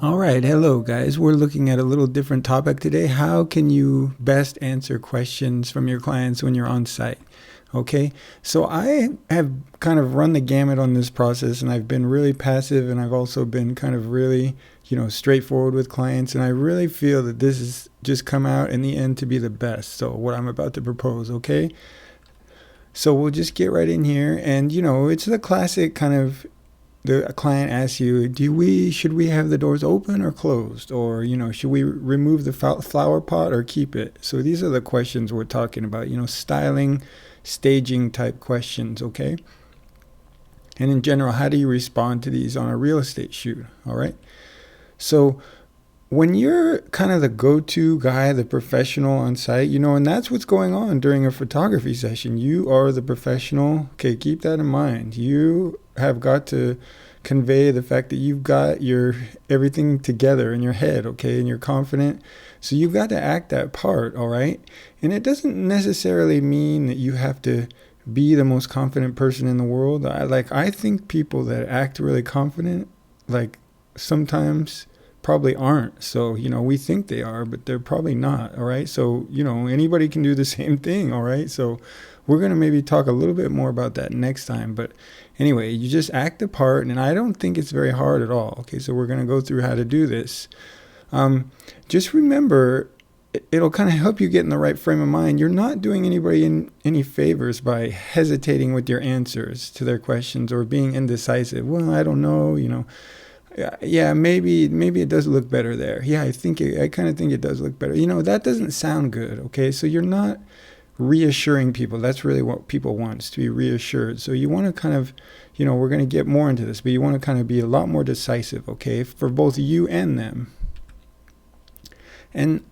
All right, hello guys. We're looking at a little different topic today. How can you best answer questions from your clients when you're on site? Okay, so I have kind of run the gamut on this process, and I've been really passive, and I've also been kind of really, straightforward with clients, and I really feel that this has just come out in the end to be the best. So what I'm about to propose, okay? So we'll just get right in here, and it's the classic kind of the client asks you, should we have the doors open or closed, or should we remove the flower pot or keep it? So these are the questions we're talking about, styling, staging type questions, okay? And in general, how do you respond to these on a real estate shoot? All right, so when you're kind of the go-to guy, the professional on site, and that's what's going on during a photography session. You are the professional. Okay, keep that in mind. You have got to convey the fact that you've got your everything together in your head, okay, and you're confident. So you've got to act that part, all right? And it doesn't necessarily mean that you have to be the most confident person in the world. I think people that act really confident, sometimes probably aren't. So, we think they are, but they're probably not, all right? So, anybody can do the same thing, all right? So we're going to maybe talk a little bit more about that next time. But anyway, you just act the part, and I don't think it's very hard at all. Okay, so we're going to go through how to do this. Just remember, it'll kind of help you get in the right frame of mind. You're not doing anybody any favors by hesitating with your answers to their questions or being indecisive. Well, I don't know, yeah, maybe it does look better there. Yeah, I kind of think it does look better. That doesn't sound good, okay? So you're not reassuring people. That's really what people want, is to be reassured. So you want to kind of, we're going to get more into this, but you want to kind of be a lot more decisive, okay, for both you and them. And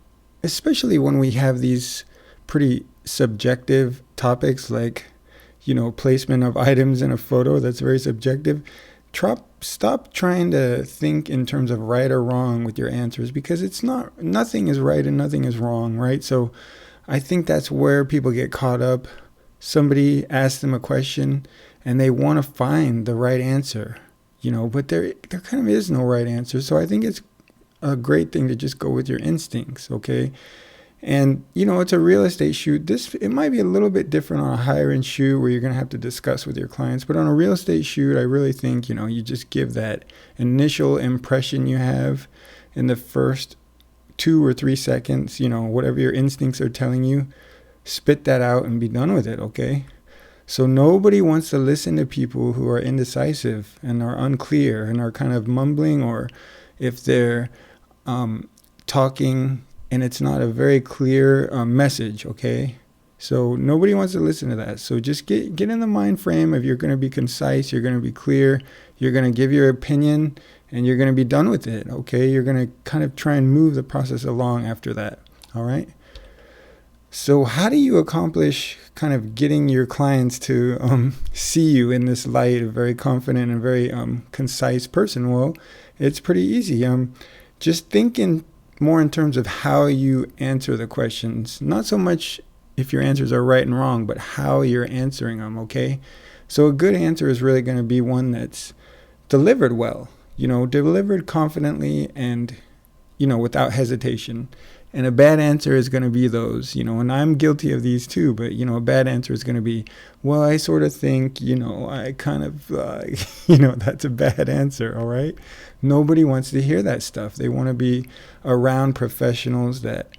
especially when we have these pretty subjective topics like, placement of items in a photo, that's very subjective. Stop trying to think in terms of right or wrong with your answers, because nothing is right and nothing is wrong, right? So I think that's where people get caught up. Somebody asks them a question and they want to find the right answer, but there kind of is no right answer. So I think it's a great thing to just go with your instincts, okay? And, it's a real estate shoot. It might be a little bit different on a higher end shoot where you're going to have to discuss with your clients. But on a real estate shoot, I really think, you just give that initial impression you have in the first 2 or 3 seconds, whatever your instincts are telling you, spit that out and be done with it, okay? So nobody wants to listen to people who are indecisive and are unclear and are kind of mumbling, or if they're talking and it's not a very clear message, okay? So nobody wants to listen to that. So just get in the mind frame of you're going to be concise, you're going to be clear, you're going to give your opinion, and you're going to be done with it, okay? You're going to kind of try and move the process along after that, all right? So how do you accomplish kind of getting your clients to see you in this light, a very confident and very concise person? Well, it's pretty easy. Just thinking more in terms of how you answer the questions, not so much if your answers are right and wrong, but how you're answering them, okay? So a good answer is really going to be one that's delivered well, delivered confidently and, without hesitation. And a bad answer is going to be those, and I'm guilty of these too, but, a bad answer is going to be, well, I sort of think, I kind of, that's a bad answer, all right? Nobody wants to hear that stuff. They want to be around professionals that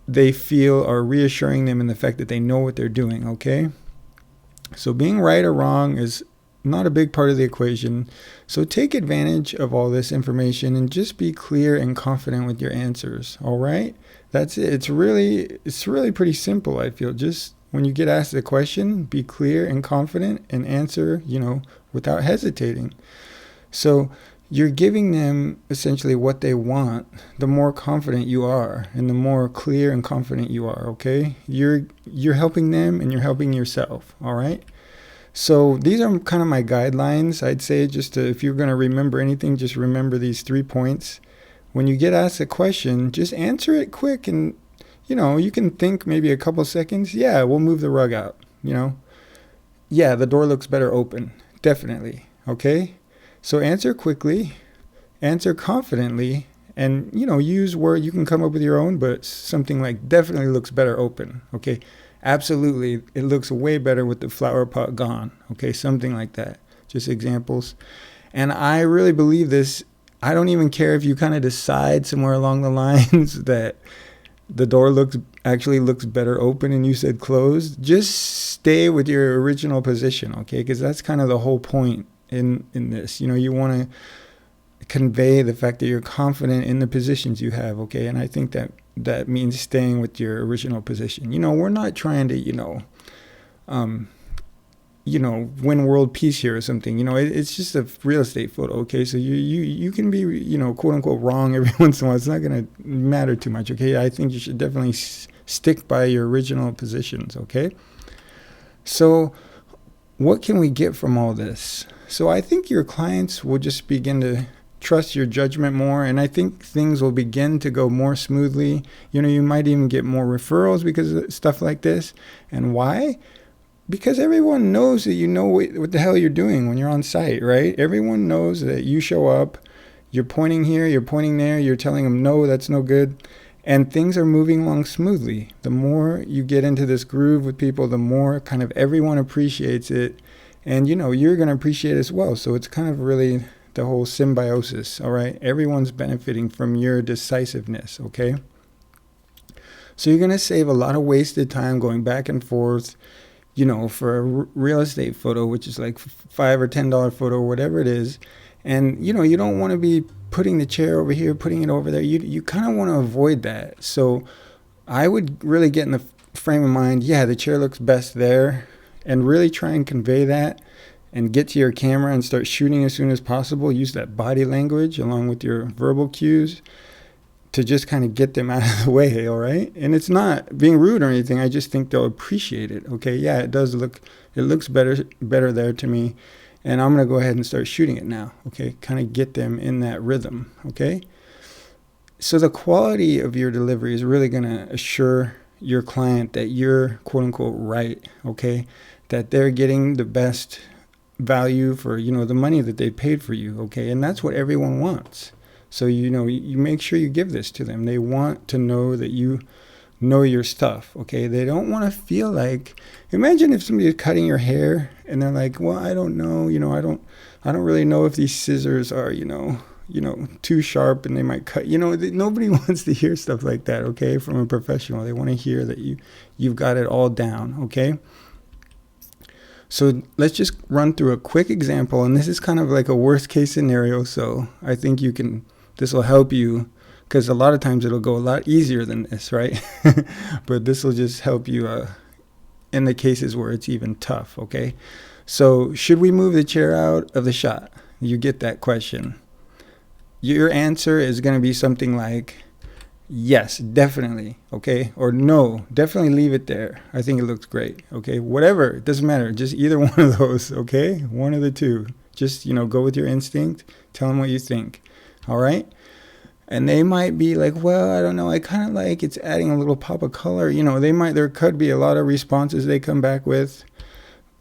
they feel are reassuring them in the fact that they know what they're doing, okay? So being right or wrong is not a big part of the equation. So take advantage of all this information and just be clear and confident with your answers, all right? That's it. It's really pretty simple, I feel. Just when you get asked a question, be clear and confident and answer, without hesitating. So you're giving them essentially what they want. The more confident you are and the more clear and confident you are, okay? You're helping them and you're helping yourself, all right? So these are kind of my guidelines. I'd say if you're going to remember anything, just remember these 3 points. When you get asked a question, just answer it quick, and, you can think maybe a couple seconds. Yeah, we'll move the rug out, Yeah, the door looks better open. Definitely. Okay? So answer quickly. answer confidently, and use word you can come up with your own, but something like definitely looks better open. Okay, absolutely, it looks way better with the flower pot gone. Okay, something like that. Just examples. And I really believe this. I don't even care if you kind of decide somewhere along the lines that the door actually looks better open and you said closed. Just stay with your original position, okay? Because that's kind of the whole point in this. You want to convey the fact that you're confident in the positions you have, okay? And I think that means staying with your original position. We're not trying to, win world peace here or something. It's just a real estate photo, okay? So you can be, quote unquote wrong every once in a while. It's not going to matter too much, okay? I think you should definitely stick by your original positions, okay? So what can we get from all this? So I think your clients will just begin to trust your judgment more, and I think things will begin to go more smoothly. You might even get more referrals because of stuff like this. And why? Because everyone knows that what the hell you're doing when you're on site, right? Everyone knows that you show up, you're pointing here, you're pointing there, you're telling them, no, that's no good. And things are moving along smoothly. The more you get into this groove with people, the more kind of everyone appreciates it. And, you're going to appreciate it as well. So it's kind of really the whole symbiosis, all right? Everyone's benefiting from your decisiveness, okay? So you're going to save a lot of wasted time going back and forth, for a real estate photo, which is like $5 or $10 photo, or whatever it is. And, you don't want to be putting the chair over here, putting it over there. You kind of want to avoid that. So I would really get in the frame of mind, the chair looks best there, and really try and convey that and get to your camera and start shooting as soon as possible. Use that body language along with your verbal cues to just kind of get them out of the way, all right? And it's not being rude or anything. I just think they'll appreciate it, okay? Yeah, it looks better there to me, and I'm going to go ahead and start shooting it now, okay? Kind of get them in that rhythm, okay? So the quality of your delivery is really going to assure your client that you're quote-unquote right, okay? That they're getting the best value for, the money that they paid for you, okay? And that's what everyone wants. So, you make sure you give this to them. They want to know that you know your stuff, okay? They don't want to feel like, imagine if somebody is cutting your hair and they're like, well, I don't know, I don't really know if these scissors are, too sharp and they might cut, nobody wants to hear stuff like that, okay? From a professional. They want to hear that you've got it all down, okay? So let's just run through a quick example, and this is kind of like a worst case scenario. So I think this will help you, because a lot of times it'll go a lot easier than this, right? But this will just help you in the cases where it's even tough, okay? So should we move the chair out of the shot? You get that question. Your answer is going to be something like, yes, definitely, okay? Or no, definitely leave it there. I think it looks great, okay? Whatever, it doesn't matter. Just either one of those, okay? One of the two. Just, go with your instinct. Tell them what you think. All right? And they might be like, well, I don't know. I kind of like it's adding a little pop of color. There could be a lot of responses they come back with.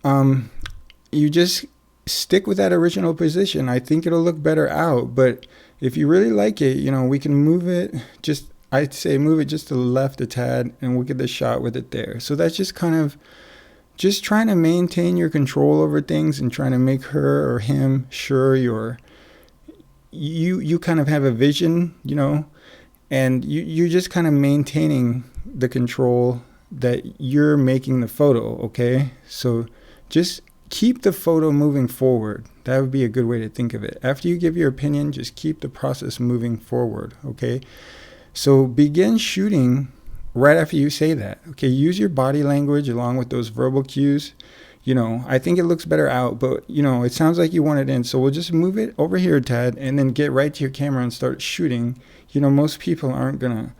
You just stick with that original position. I think it'll look better out. But if you really like it, we can move it. I'd say move it just to the left a tad and we'll get the shot with it there. So that's just kind of just trying to maintain your control over things and trying to make her or him sure you kind of have a vision, and you're just kind of maintaining the control that you're making the photo, okay? So just keep the photo moving forward. That would be a good way to think of it. After you give your opinion, just keep the process moving forward, okay? So begin shooting right after you say that, okay? Use your body language along with those verbal cues. I think it looks better out, but, it sounds like you want it in. So we'll just move it over here, Tad, and then get right to your camera and start shooting. Most people aren't going to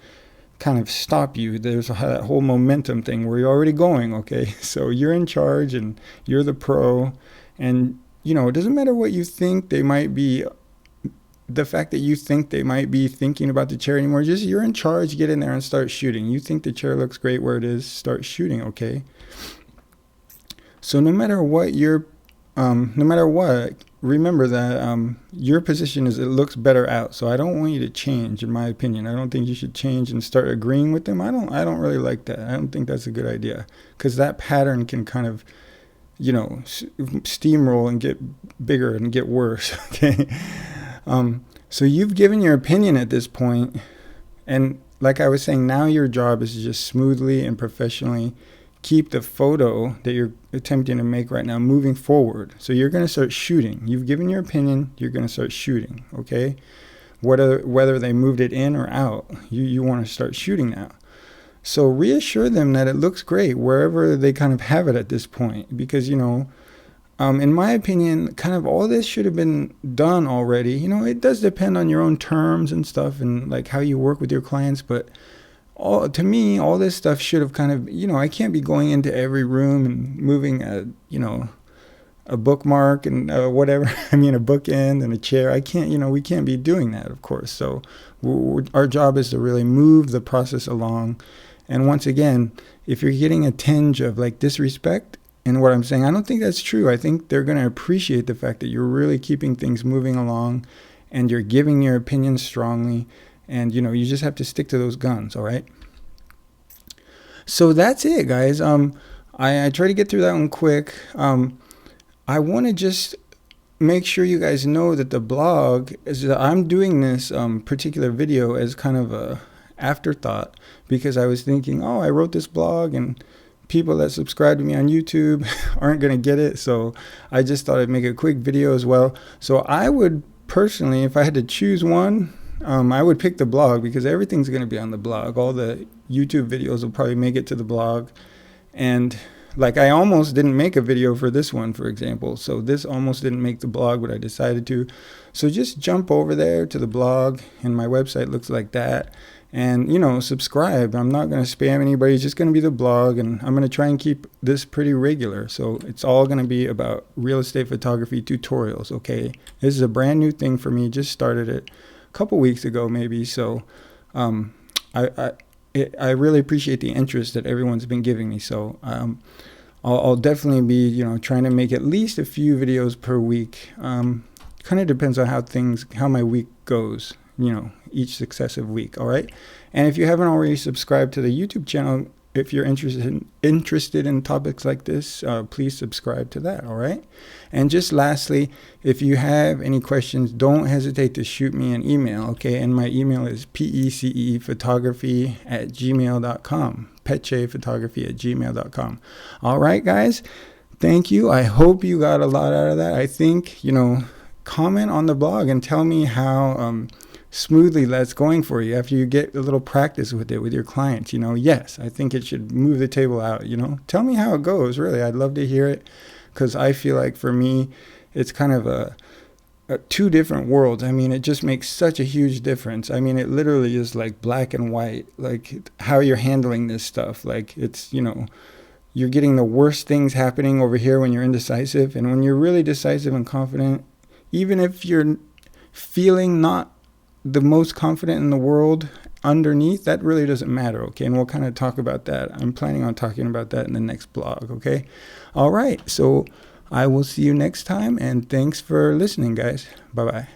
kind of stop you. There's that whole momentum thing where you're already going, okay? So you're in charge and you're the pro. And, it doesn't matter what you think they might be, the fact that you think they might be thinking about the chair anymore. Just you're in charge, get in there and start shooting. You think the chair looks great where it is, start shooting, okay? So no matter what, remember that your position is it looks better out. So I don't want you to change, in my opinion. I don't think you should change and start agreeing with them. I don't really like that. I don't think that's a good idea, because that pattern can kind of, steamroll and get bigger and get worse. Okay. So you've given your opinion at this point, and like I was saying, now your job is to just smoothly and professionally keep the photo that you're attempting to make right now moving forward. So you're going to start shooting. You've given your opinion. You're going to start shooting. Okay. Whether they moved it in or out, you want to start shooting now. So reassure them that it looks great wherever they kind of have it at this point, because, in my opinion, kind of all this should have been done already. It does depend on your own terms and stuff and like how you work with your clients, but to me, all this stuff should have kind of, I can't be going into every room and moving a bookmark and whatever. I mean, a bookend and a chair. I can't, we can't be doing that, of course. So our job is to really move the process along. And once again, if you're getting a tinge of like disrespect in what I'm saying, I don't think that's true. I think they're going to appreciate the fact that you're really keeping things moving along and you're giving your opinion strongly. And, you just have to stick to those guns. All right. So that's it, guys. I try to get through that one quick. I want to just make sure you guys know that the blog is that I'm doing this particular video as kind of a afterthought, because I was thinking, I wrote this blog and people that subscribe to me on YouTube aren't going to get it. So I just thought I'd make a quick video as well. So I would personally, if I had to choose one, I would pick the blog, because everything's going to be on the blog. All the YouTube videos will probably make it to the blog. And like I almost didn't make a video for this one, for example. So this almost didn't make the blog, but I decided to. So just jump over there to the blog, and my website looks like that. And, subscribe. I'm not going to spam anybody. It's just going to be the blog, and I'm going to try and keep this pretty regular. So it's all going to be about real estate photography tutorials, okay? This is a brand new thing for me. Just started it a couple weeks ago, maybe. So I really appreciate the interest that everyone's been giving me. So I'll definitely be, trying to make at least a few videos per week. Kind of depends on how my week goes, each successive week. All right. And if you haven't already subscribed to the YouTube channel, if you're interested in topics like this, please subscribe to that. All right. And just lastly, if you have any questions, don't hesitate to shoot me an email. Okay. And my email is pecephotography@gmail.com. pechephotography@gmail.com. All right, guys. Thank you. I hope you got a lot out of that. I think, comment on the blog and tell me how smoothly that's going for you after you get a little practice with it with your clients. Yes, I think it should move the table out. Tell me how it goes. Really, I'd love to hear it, because I feel like for me, it's kind of a two different worlds. I mean, it just makes such a huge difference. I mean, it literally is like black and white, like how you're handling this stuff. Like it's, you're getting the worst things happening over here when you're indecisive. And when you're really decisive and confident, even if you're feeling not the most confident in the world underneath, that really doesn't matter. Okay. And we'll kind of talk about that. I'm planning on talking about that in the next blog. Okay. All right. So I will see you next time. And thanks for listening, guys. Bye-bye.